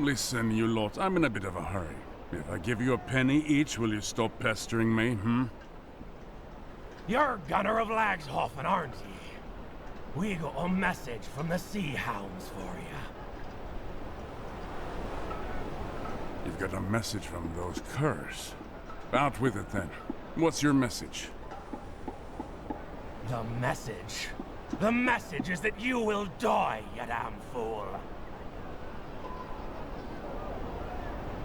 Listen, you lot, I'm in a bit of a hurry. If I give you a penny each, will you stop pestering me, You're Gunner of Lagshofen, aren't ye? We got a message from the Sea Hounds for you. You've got a message from those curs. Out with it, then. What's your message? The message? The message is that you will die, you damn fool.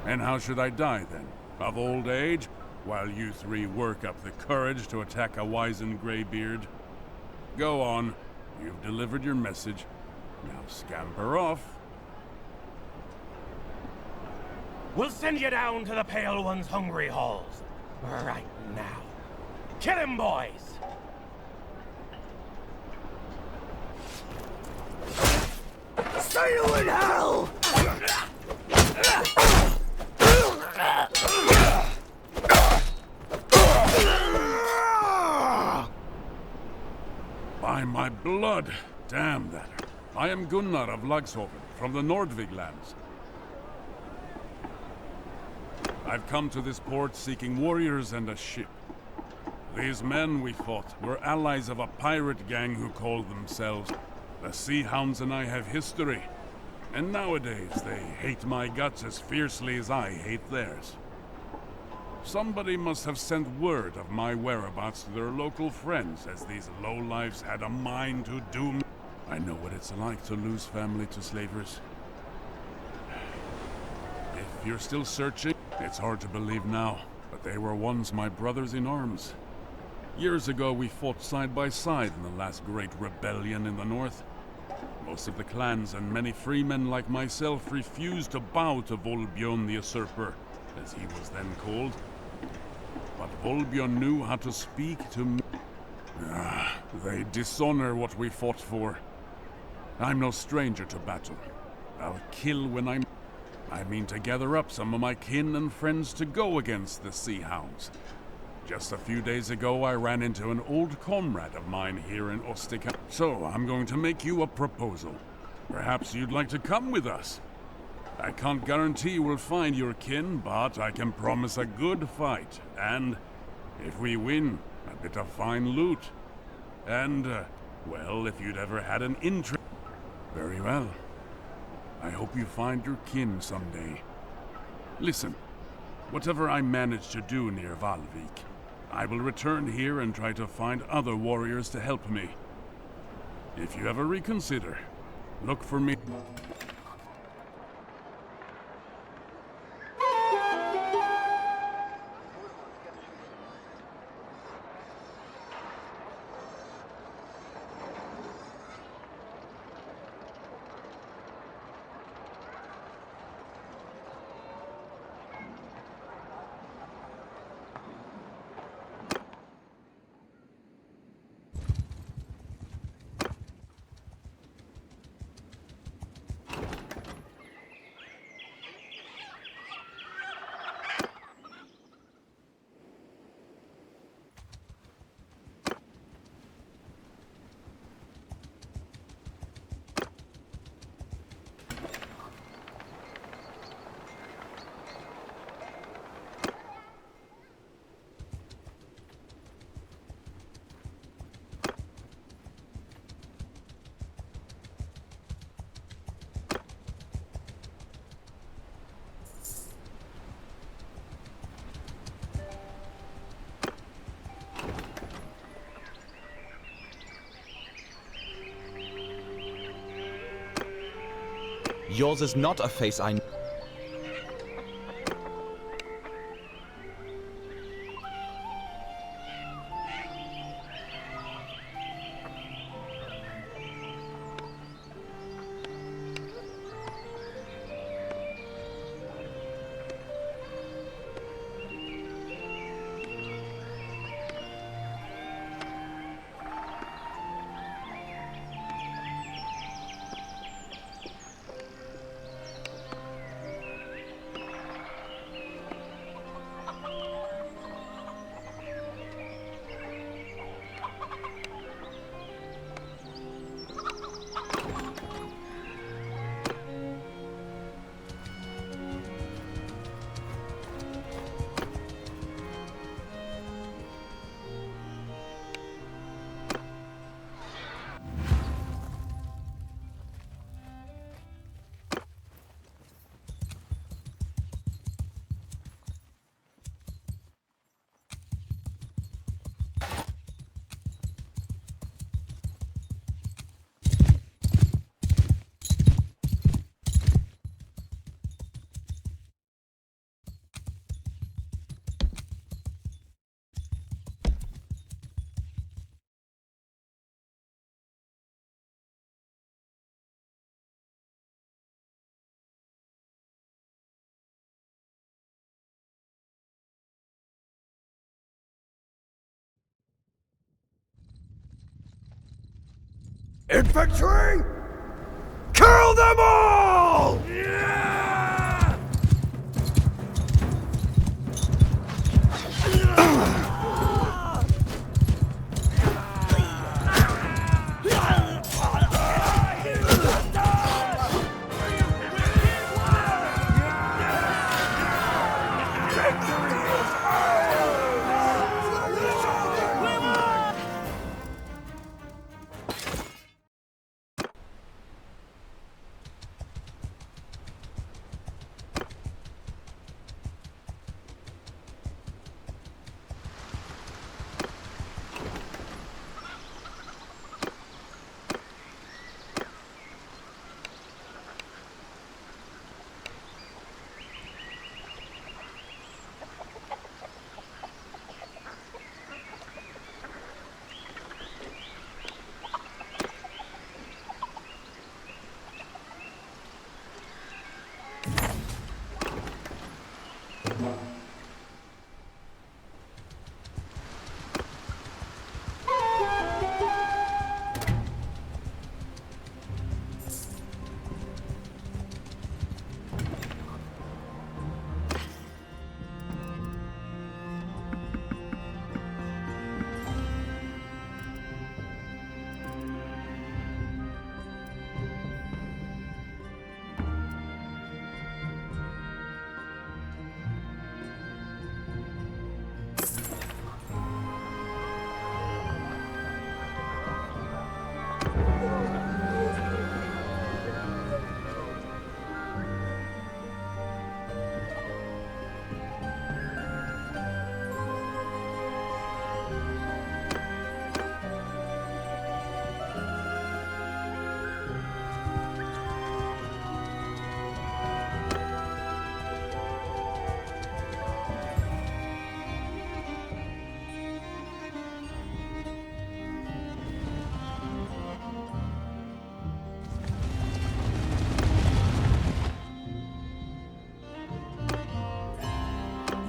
And how should I die, then? Of old age? While you three work up the courage to attack a wizened graybeard? Go on. You've delivered your message. Now scamper off. We'll send you down to the Pale One's hungry halls. Right now. Kill him, boys! Sail in hell! By my blood! Damn that. I am Gunnar of Lagshofen, from the Nordvig lands. I've come to this port seeking warriors and a ship. These men we fought were allies of a pirate gang who called themselves the Sea Hounds, and I have history. And nowadays they hate my guts as fiercely as I hate theirs. Somebody must have sent word of my whereabouts to their local friends, as these lowlifes had a mind to do me. I know what it's like to lose family to slavers. If you're still searching, it's hard to believe now, but they were once my brothers in arms. Years ago we fought side by side in the last great rebellion in the north. Most of the clans and many freemen like myself refused to bow to Volbjörn the Usurper, as he was then called. But Volbjörn knew how to speak to me. They dishonor what we fought for. I'm no stranger to battle. I'll kill when I mean to gather up some of my kin and friends to go against the Sea Hounds. Just a few days ago I ran into an old comrade of mine here in Ostika. So I'm going to make you a proposal. Perhaps you'd like to come with us. I can't guarantee we'll find your kin, but I can promise a good fight. And if we win, a bit of fine loot. And, well, if you'd ever had an interest... Very well. I hope you find your kin someday. Listen, whatever I manage to do near Valvik, I will return here and try to find other warriors to help me. If you ever reconsider, look for me. Yours is not a face I... Infantry! Kill them all!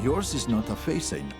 Yours is not a face, I know.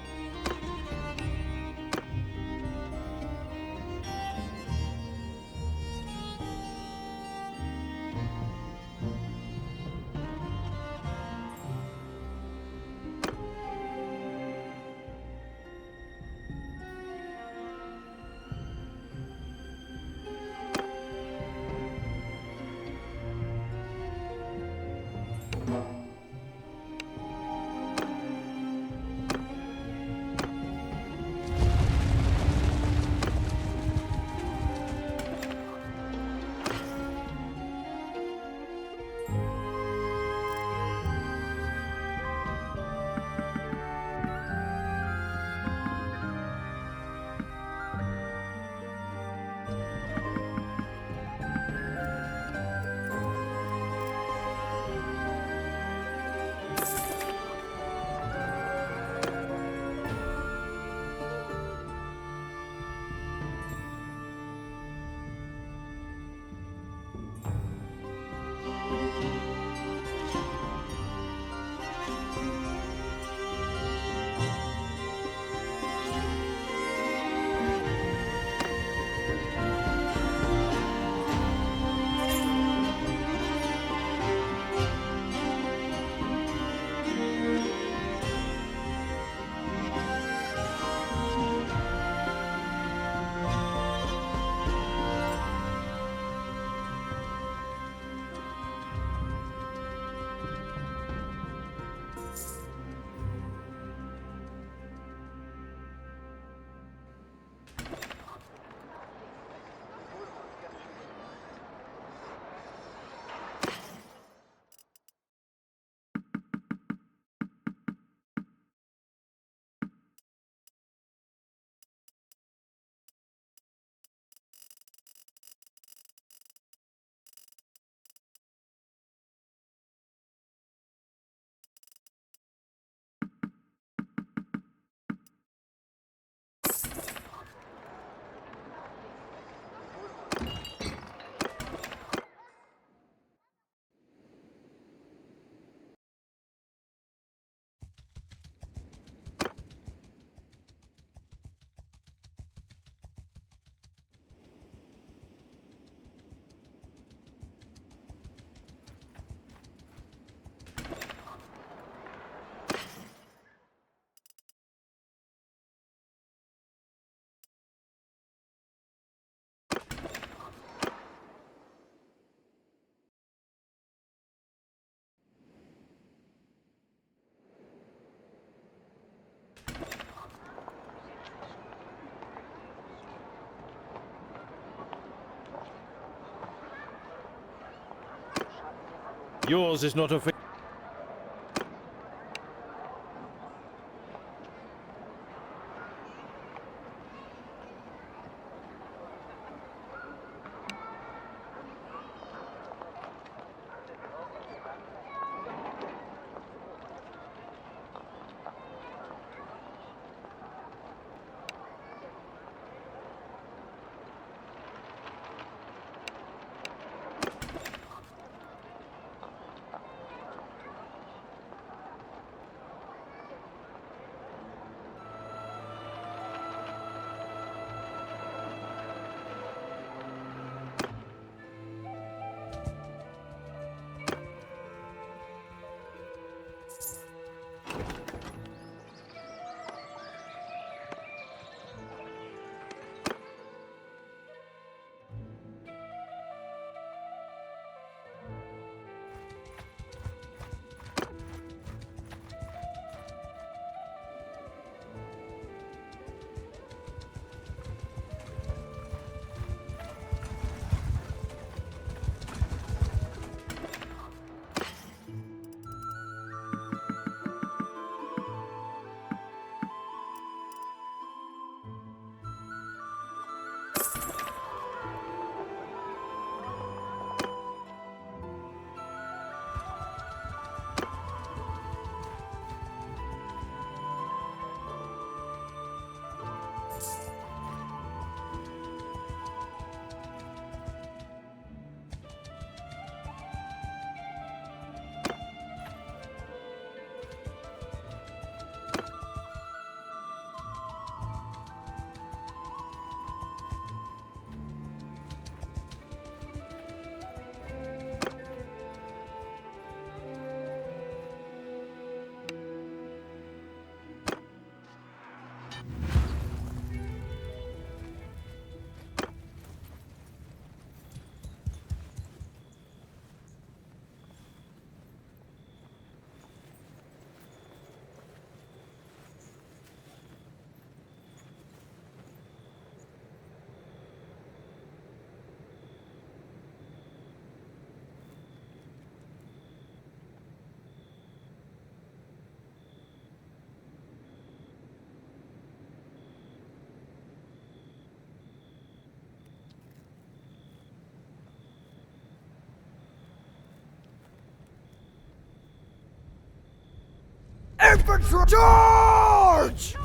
Yours is not a infantry charge!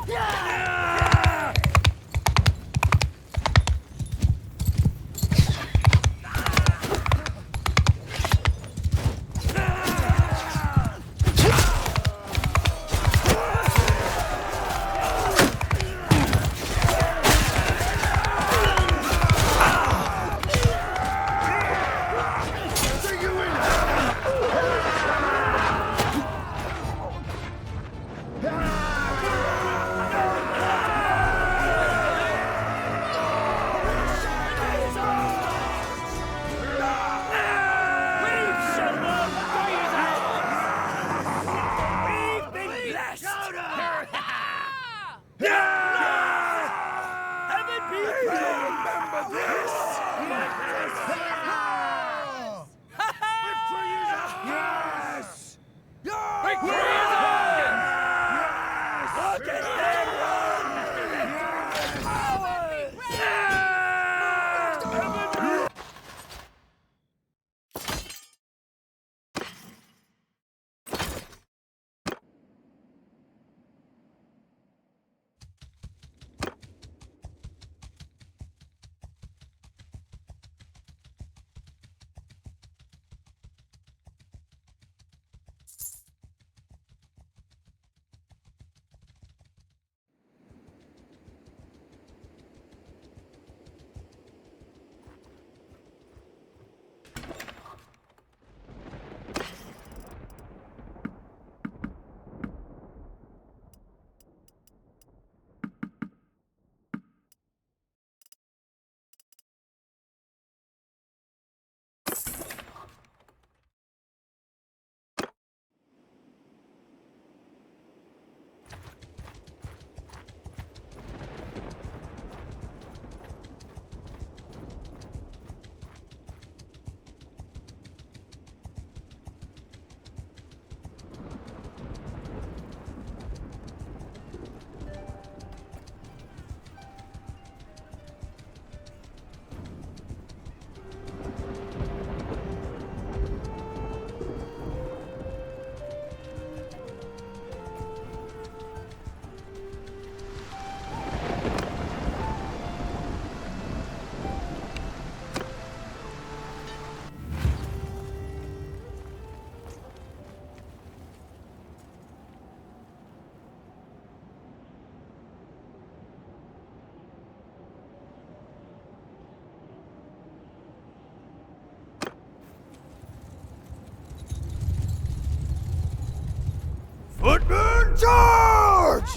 Footman charge!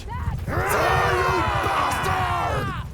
Fire, you bastard!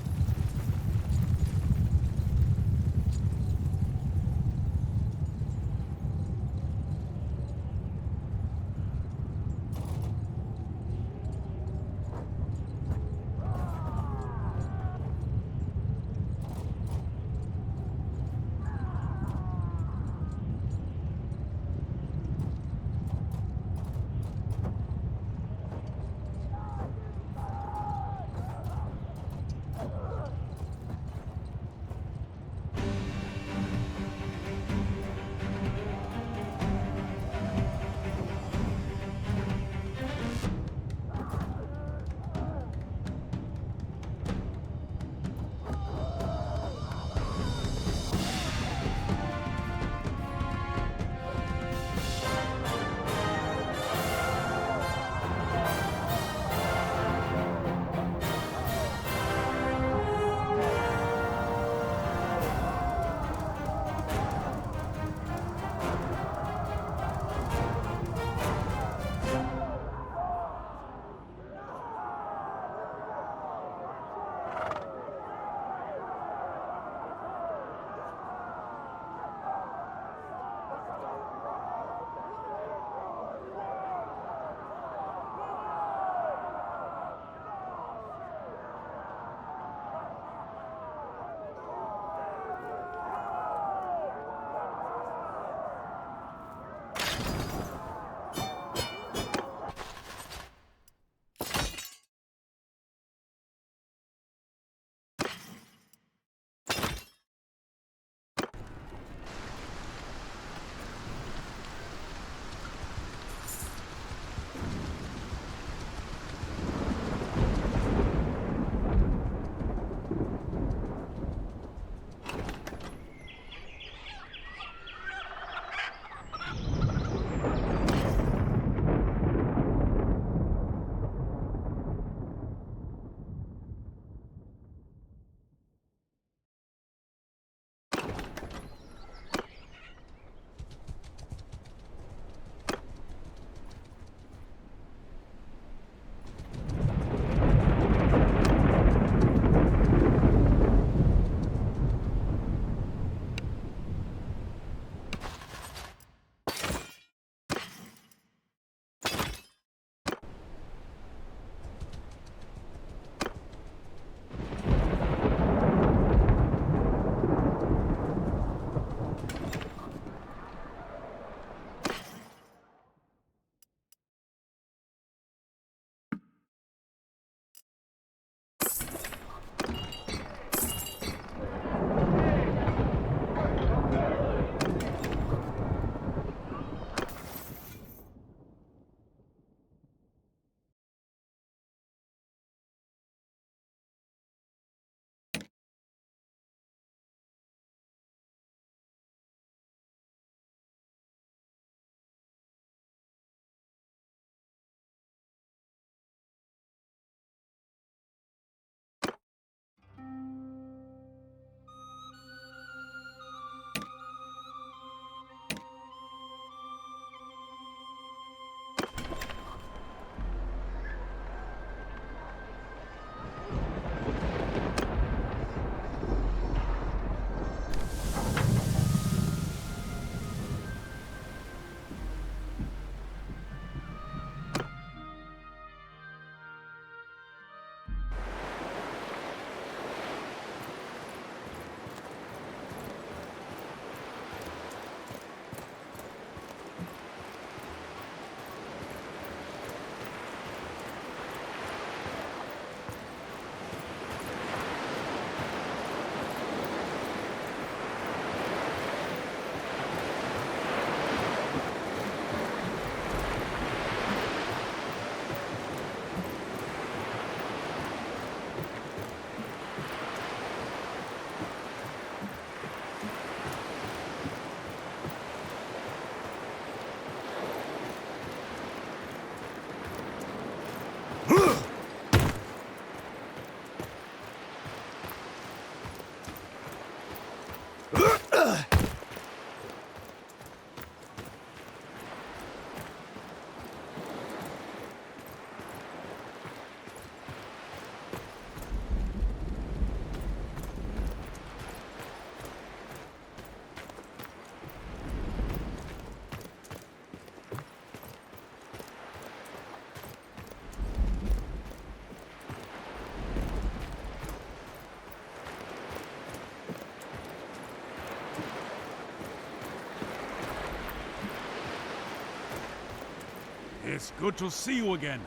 It's good to see you again.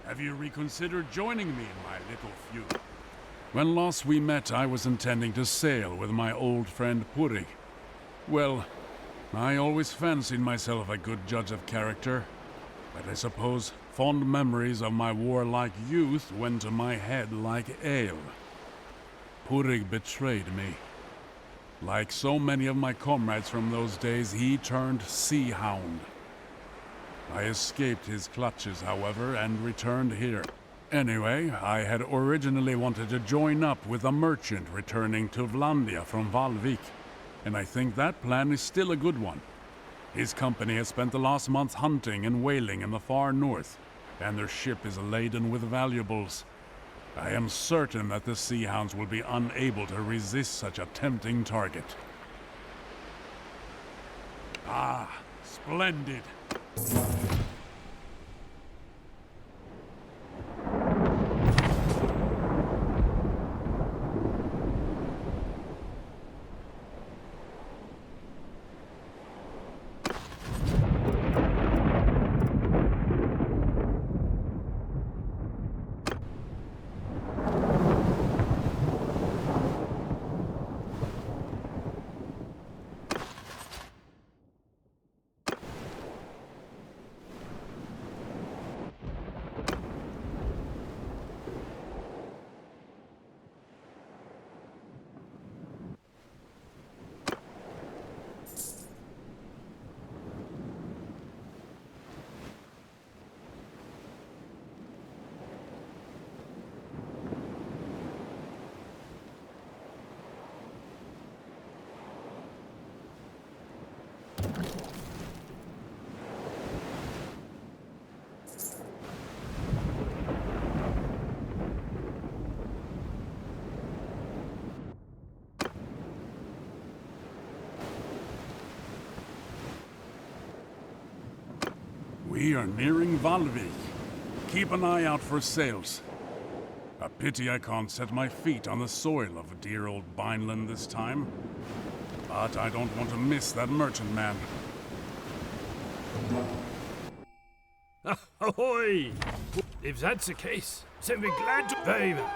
Have you reconsidered joining me in my little feud? When last we met, I was intending to sail with my old friend Purig. Well, I always fancied myself a good judge of character, but I suppose fond memories of my warlike youth went to my head like ale. Purig betrayed me. Like so many of my comrades from those days, he turned sea hound. I escaped his clutches, however, and returned here. Anyway, I had originally wanted to join up with a merchant returning to Vlandia from Valvik, and I think that plan is still a good one. His company has spent the last month hunting and whaling in the far north, and their ship is laden with valuables. I am certain that the Sea Hounds will be unable to resist such a tempting target. Ah, splendid! We are nearing Valvik. Keep an eye out for sails. A pity I can't set my feet on the soil of dear old Vineland this time. But I don't want to miss that merchantman. Ahoy! If that's the case, then we're glad to... Very well.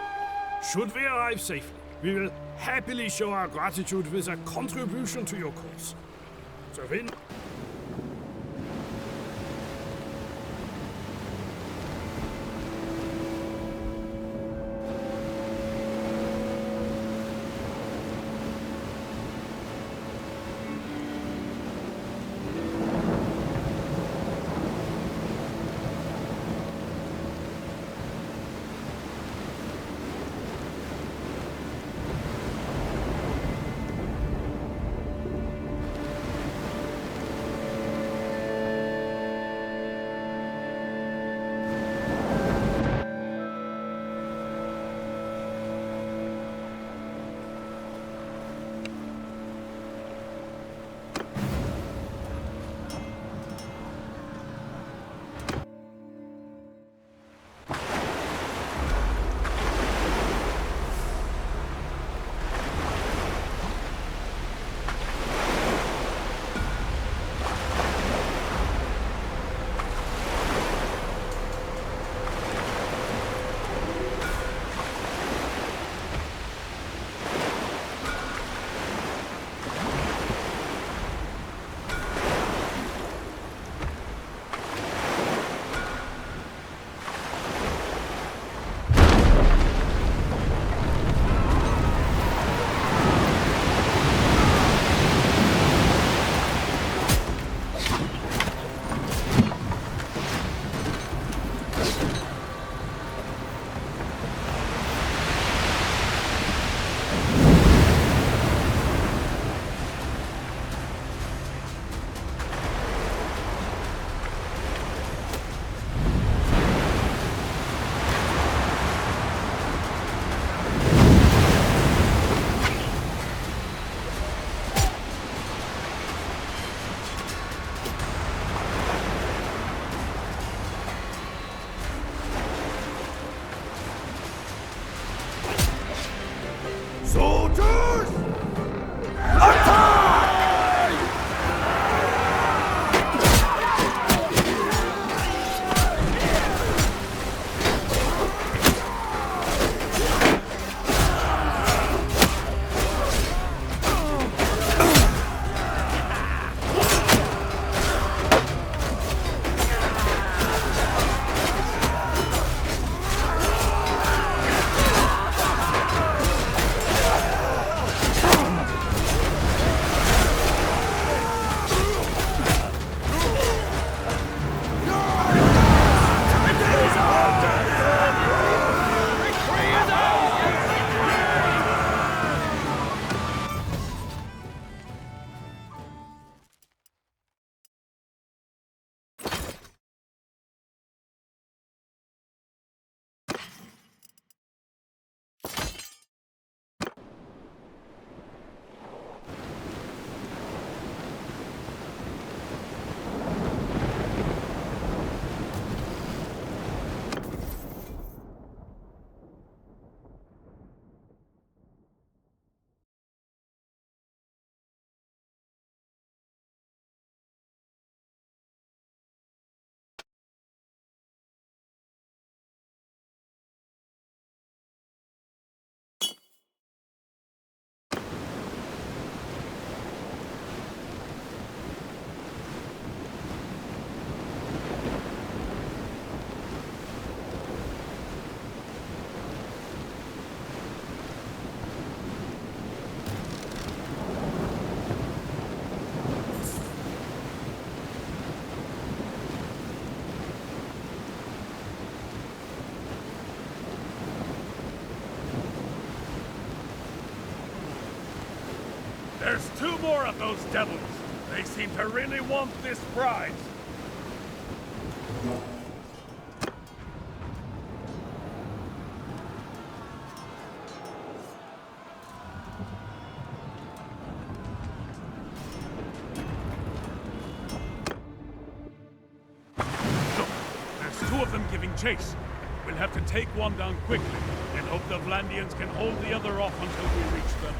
Should we arrive safely, we will happily show our gratitude with a contribution to your cause. So then... more of those devils. They seem to really want this prize. Look, there's 2 of them giving chase. We'll have to take one down quickly, and hope the Vlandians can hold the other off until we reach them.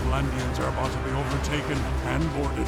Vlandians are about to be overtaken and boarded.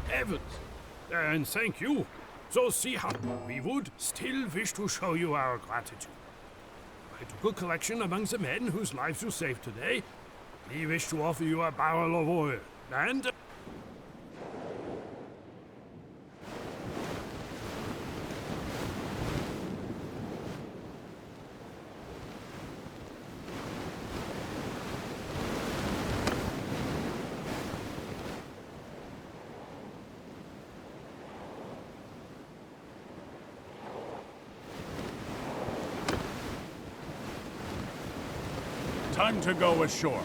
Heavens! And thank you. So see how we would still wish to show you our gratitude. I took a collection among the men whose lives you saved today. We wish to offer you a barrel of oil and... Time to go ashore.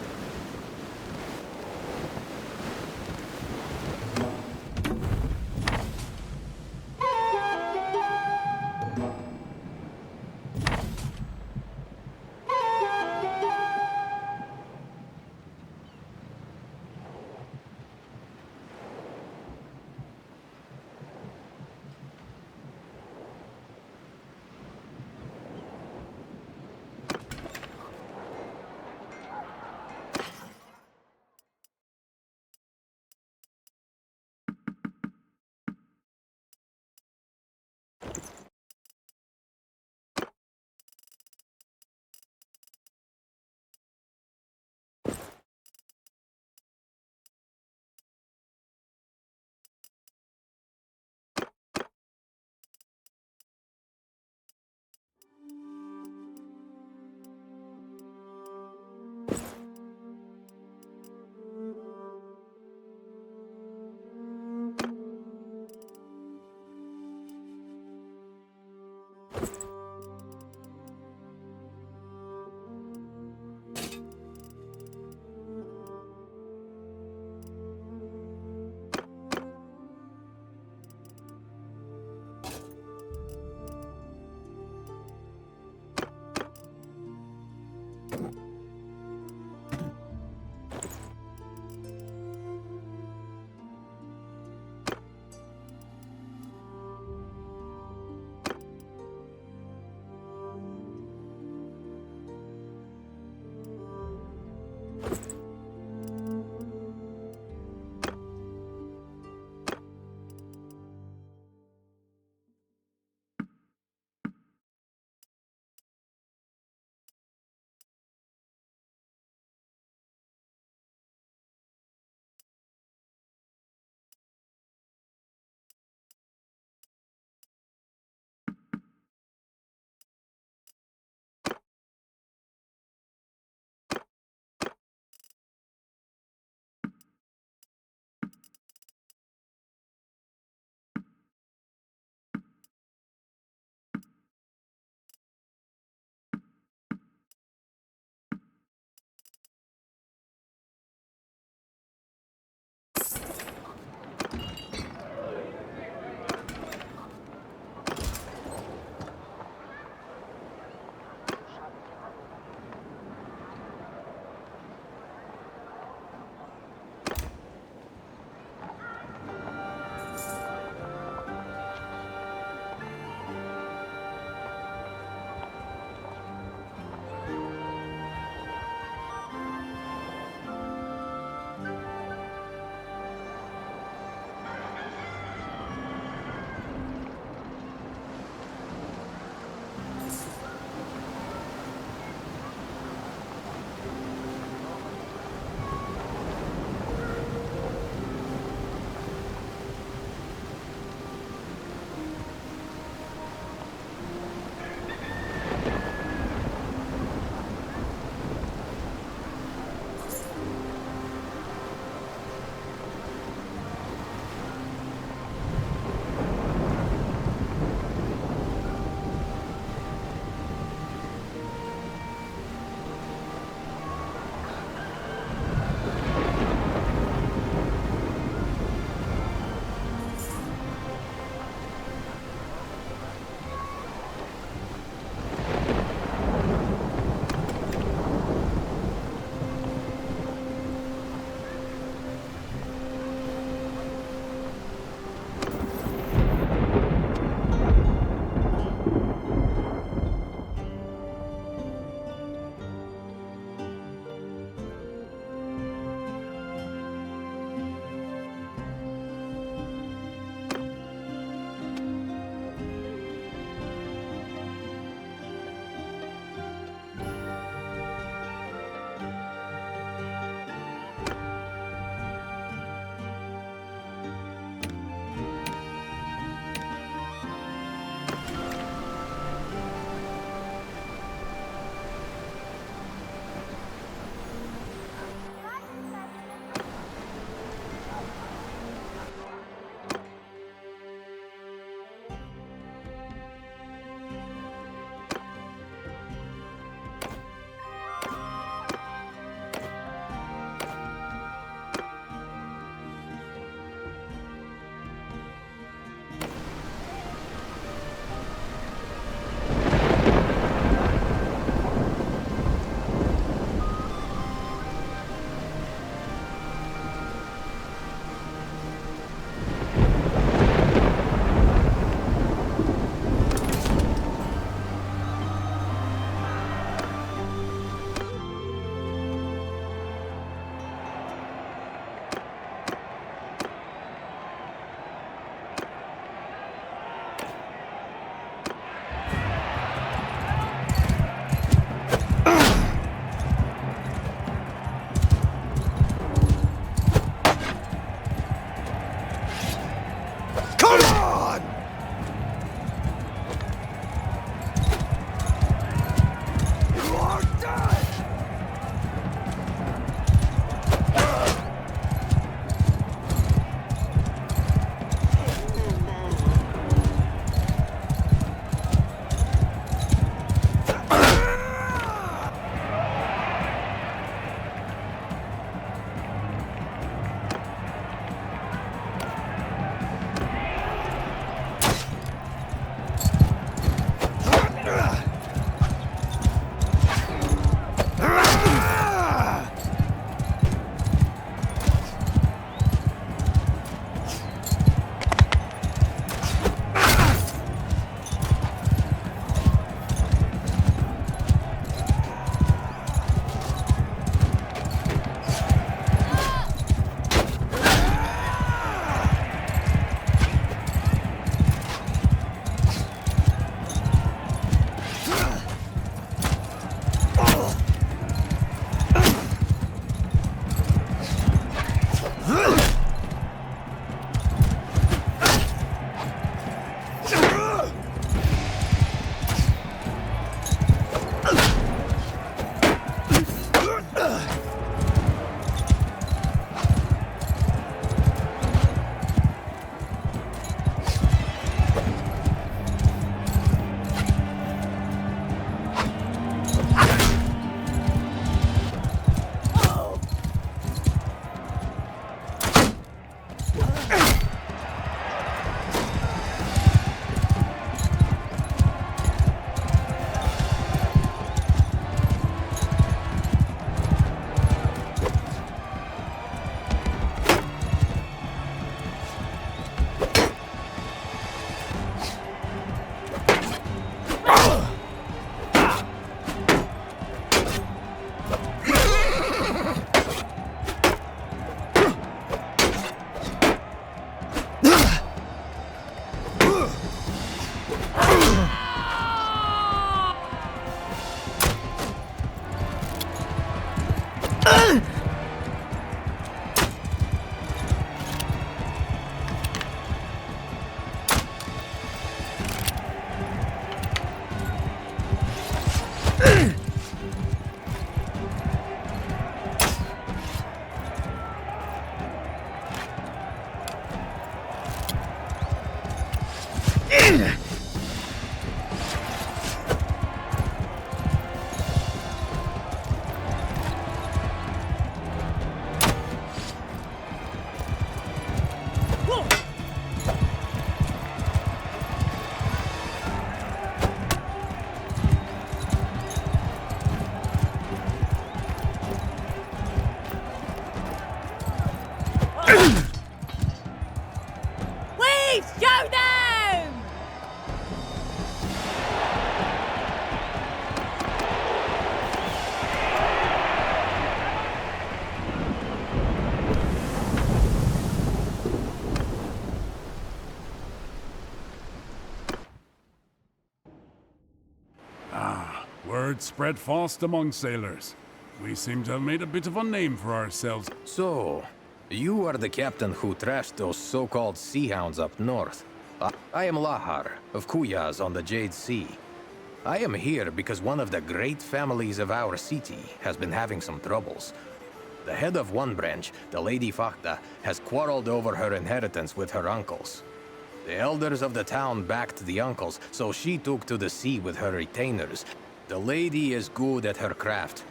Word spread fast among sailors. We seem to have made a bit of a name for ourselves. So, you are the captain who trashed those so-called sea hounds up north. I am Lahar, of Kuyaz on the Jade Sea. I am here because one of the great families of our city has been having some troubles. The head of one branch, the Lady Fakta, has quarreled over her inheritance with her uncles. The elders of the town backed the uncles, so she took to the sea with her retainers. The lady is good at her craft.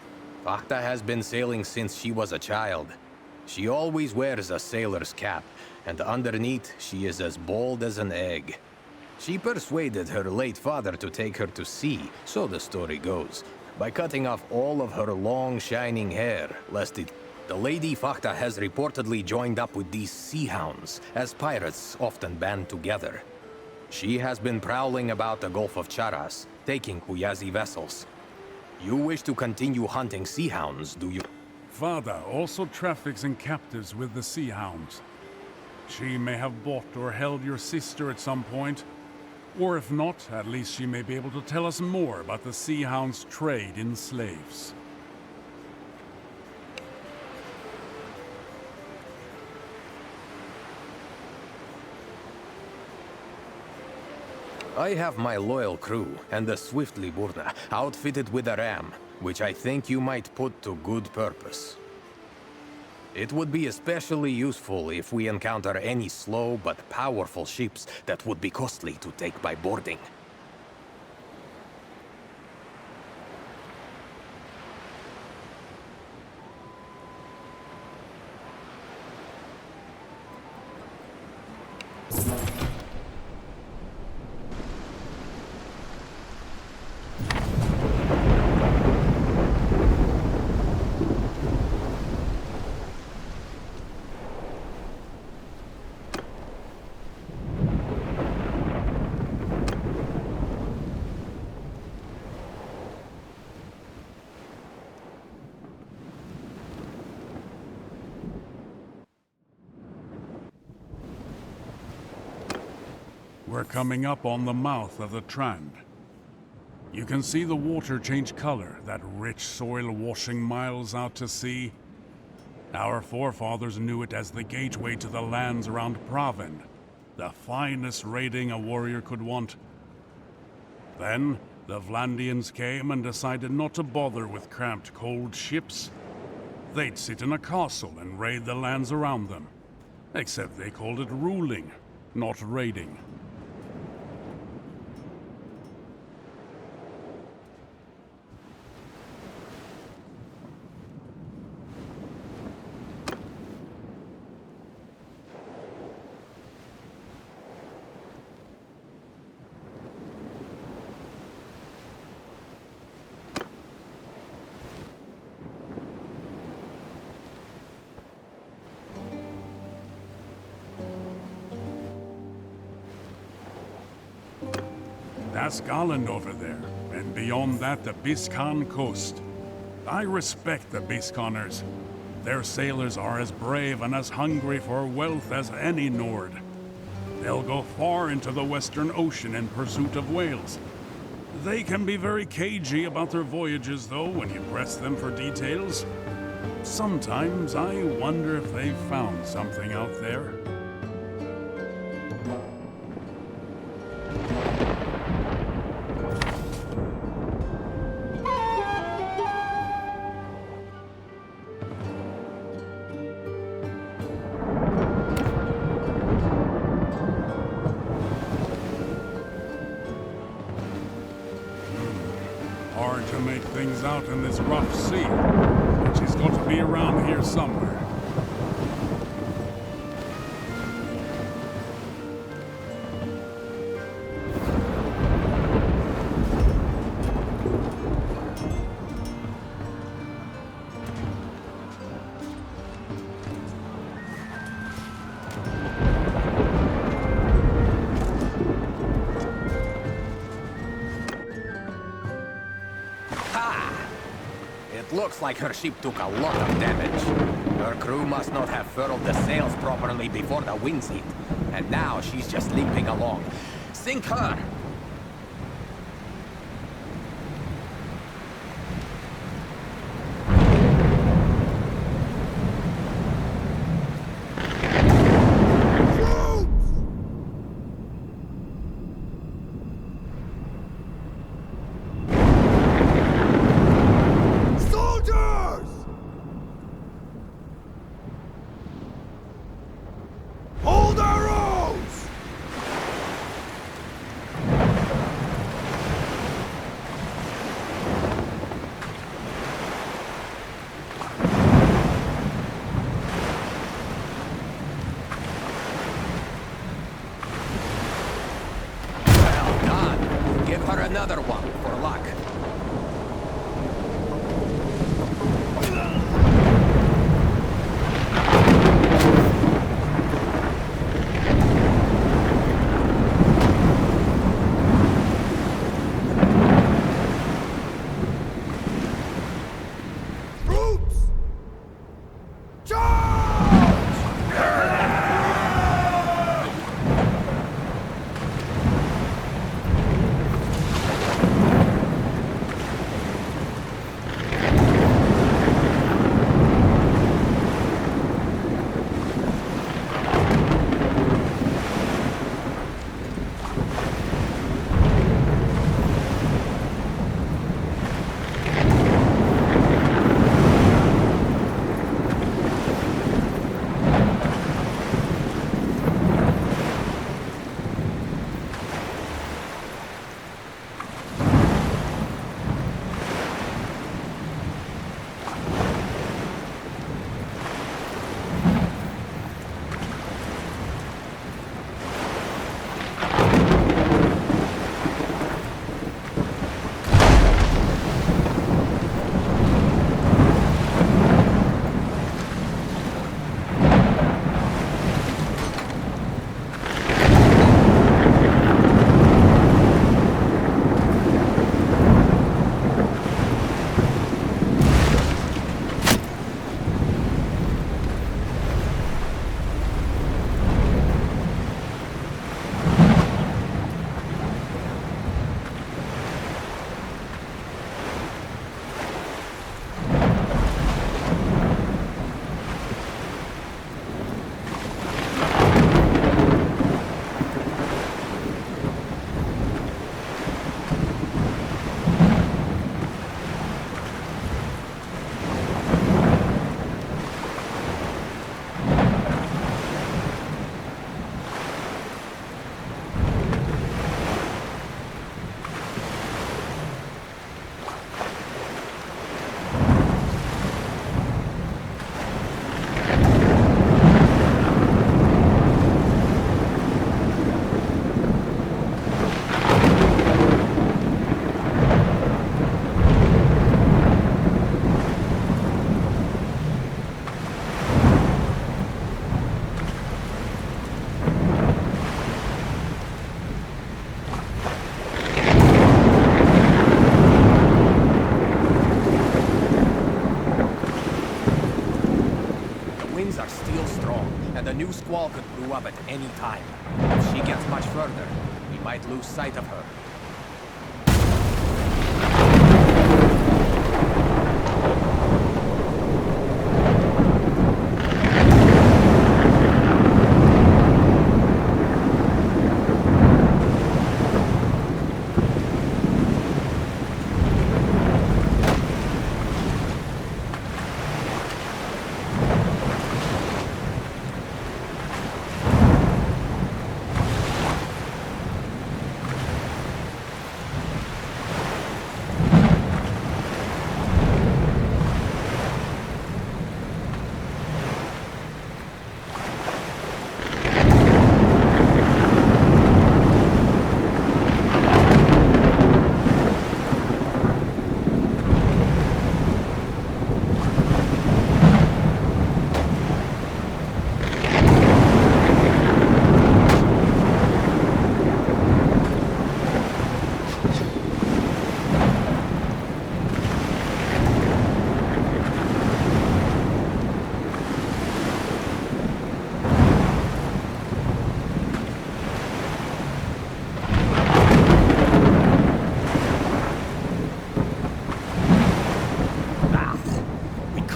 Fakta has been sailing since she was a child. She always wears a sailor's cap, and underneath she is as bold as an egg. She persuaded her late father to take her to sea, so the story goes, by cutting off all of her long, shining hair, lest it... The Lady Fakta has reportedly joined up with these sea hounds, as pirates often band together. She has been prowling about the Gulf of Charas, taking Huyazi vessels. You wish to continue hunting sea hounds, do you? Father also traffics in captives with the sea hounds. She may have bought or held your sister at some point. Or if not, at least she may be able to tell us more about the sea hounds' trade in slaves. I have my loyal crew and the Swiftly Burna outfitted with a ram, which I think you might put to good purpose. It would be especially useful if we encounter any slow but powerful ships that would be costly to take by boarding. We're coming up on the mouth of the Trand. You can see the water change color, that rich soil washing miles out to sea. Our forefathers knew it as the gateway to the lands around Pravin, the finest raiding a warrior could want. Then, the Vlandians came and decided not to bother with cramped, cold ships. They'd sit in a castle and raid the lands around them. Except they called it ruling, not raiding. That's Garland over there, and beyond that the Biscan coast. I respect the Bisconners. Their sailors are as brave and as hungry for wealth as any Nord. They'll go far into the Western Ocean in pursuit of whales. They can be very cagey about their voyages, though, when you press them for details. Sometimes I wonder if they've found something out there. things out in this rough sea. But she's got to be around here somewhere. Looks like her ship took a lot of damage. Her crew must not have furled the sails properly before the winds hit. And now she's just limping along. Sink her! Another one, for luck. new squall could brew up at any time. If she gets much further, we might lose sight of her.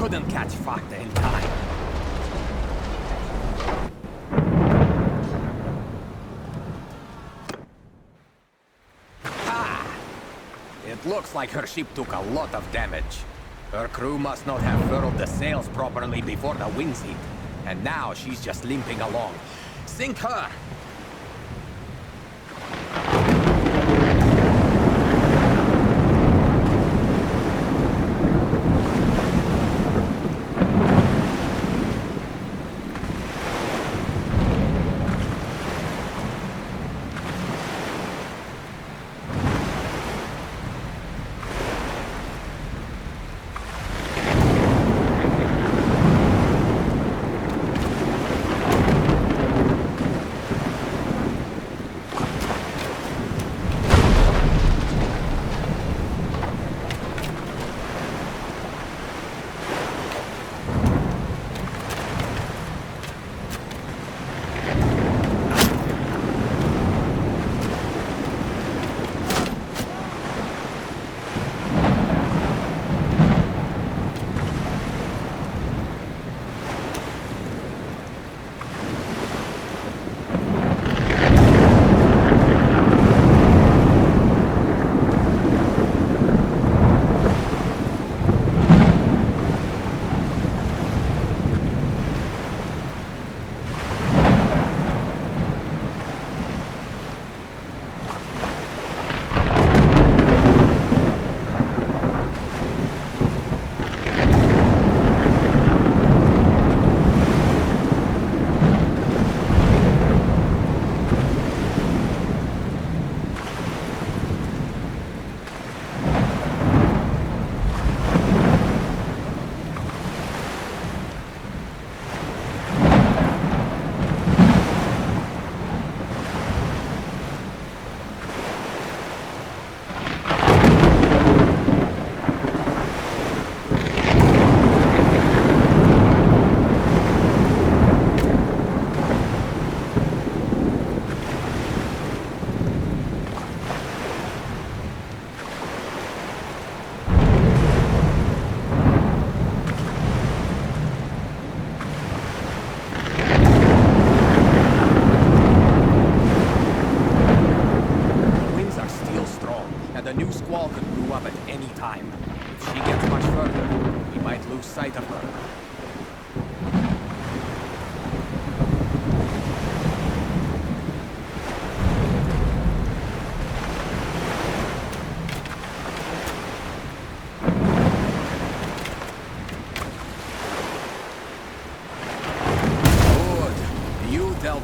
couldn't catch Fakta in time. Ha! It looks like her ship took a lot of damage. Her crew must not have furled the sails properly before the winds hit. And now she's just limping along. Sink her!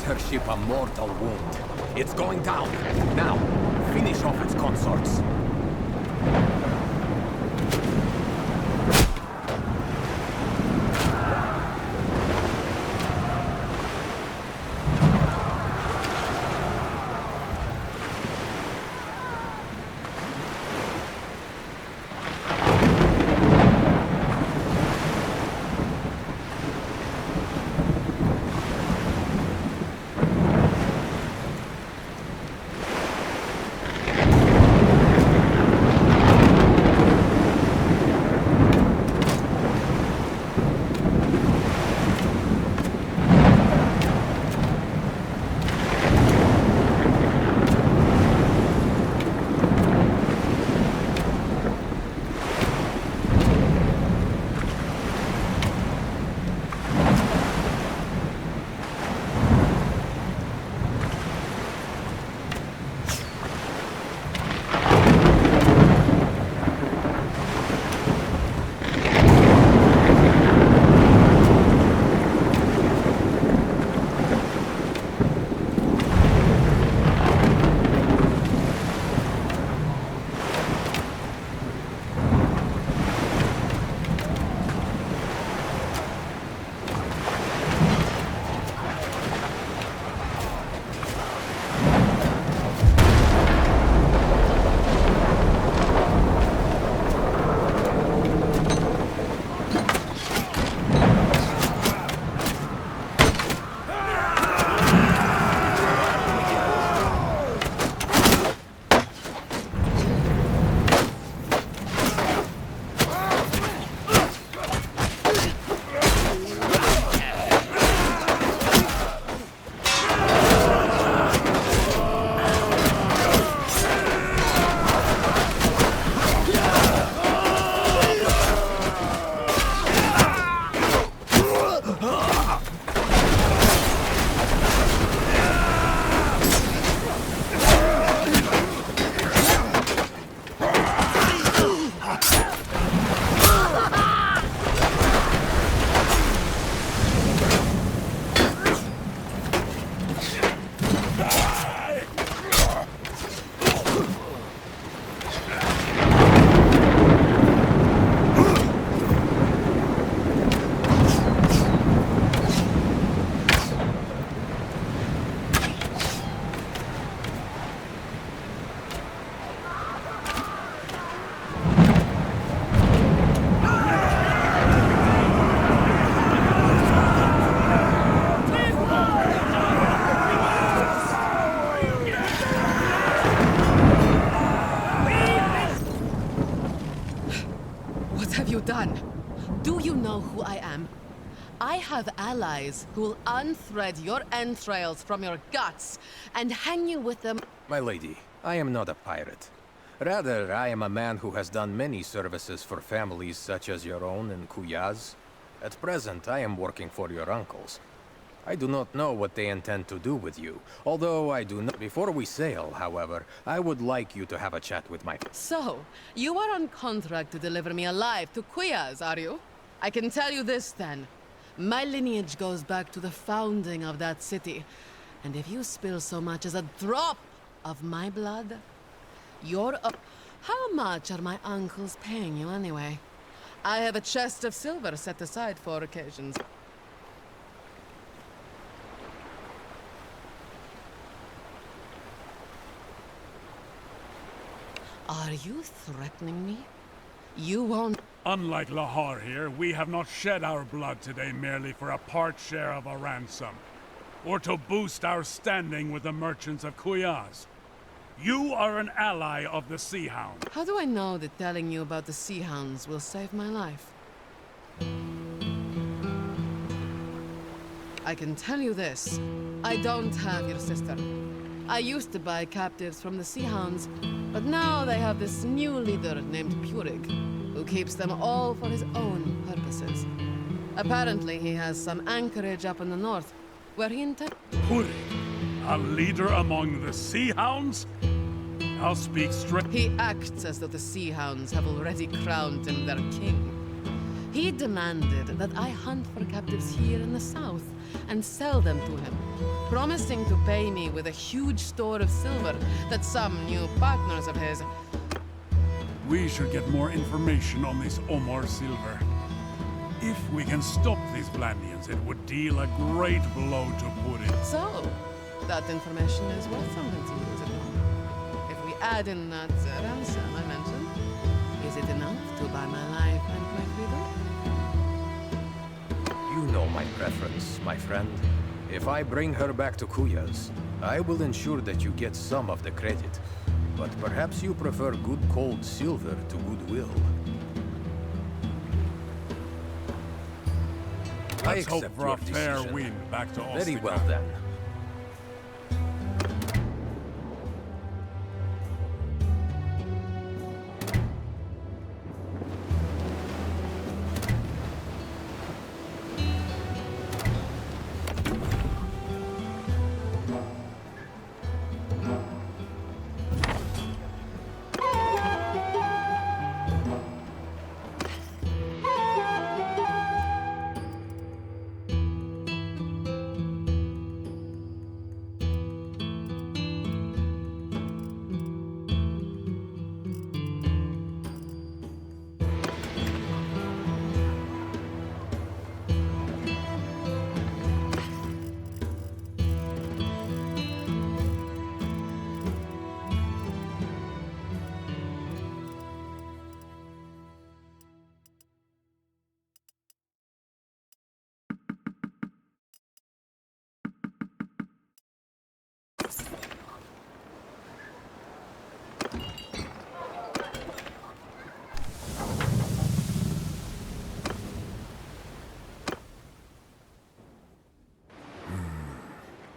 Her ship a mortal wound. It's going down. Now, finish off its consorts. have you done? Do you know who I am? I have allies who will unthread your entrails from your guts and hang you with them. My lady, I am not a pirate. Rather, I am a man who has done many services for families such as your own in Kuyaz. At present, I am working for your uncles. I do not know what they intend to do with you, although I do not. Before we sail, however, I would like you to have a chat with my... So, you are on contract to deliver me alive to Kuyaz, are you? I can tell you this then. My lineage goes back to the founding of that city. And if you spill so much as a drop of my blood, you're up. How much are my uncles paying you anyway? I have a chest of silver set aside for occasions. Are you threatening me? You won't... Unlike Lahar here, we have not shed our blood today merely for a part share of a ransom, or to boost our standing with the merchants of Kuyaz. You are an ally of the Sea Hound. How do I know that telling you about the Sea Hounds will save my life? I can tell you this. I don't have your sister. I used to buy captives from the Sea Hounds, but now they have this new leader named Purig, who keeps them all for his own purposes. Apparently he has some anchorage up in the north, where he intends... Purig, a leader among the Sea Hounds? I'll speak straight. He acts as though the Sea Hounds have already crowned him their king. He demanded that I hunt for captives here in the south and sell them to him, promising to pay me with a huge store of silver that some new partners of his... We should get more information on this Omar silver. If we can stop these Vlandians, it would deal a great blow to Purig. So, that information is worth something to you, is it not? If we add in that ransom I mentioned, is it enough to buy my life and my freedom? You know my preference, my friend. If I bring her back to Kuyaz, I will ensure that you get some of the credit. But perhaps you prefer good cold silver to goodwill. Let's hope for a fair wind back to Ostica. Very well then.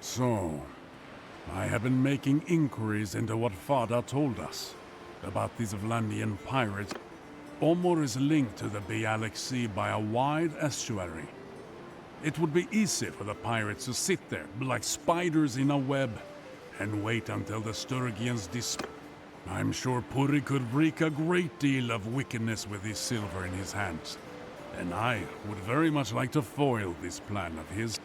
So, I have been making inquiries into what Fada told us about these Vlandian pirates. Omor is linked to the Bialik Sea by a wide estuary. It would be easy for the pirates to sit there like spiders in a web and wait until the Sturgians I'm sure Purig could wreak a great deal of wickedness with his silver in his hands. And I would very much like to foil this plan of his.